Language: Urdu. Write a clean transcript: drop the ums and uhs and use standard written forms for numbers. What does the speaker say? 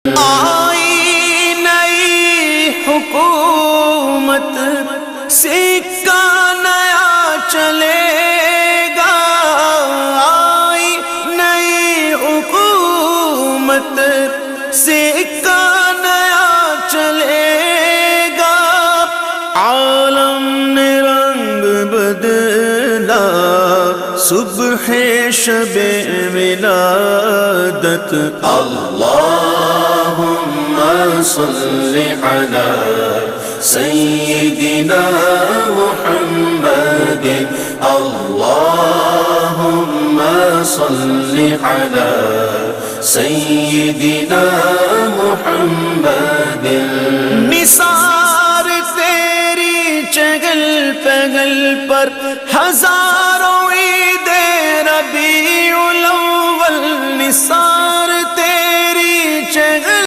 آئی نئی حکومت سکہ نیا چلے گا، آئی نئی حکومت سکہ نیا چلے گا، عالم نے رنگ بدلا صبح شب ولادت، اللہم صل علی سیدنا محمد، اللہم صل علی سیدنا محمد۔ نثار تیری چگل پگل پر ہزاروں عید ربیع الاول، نثار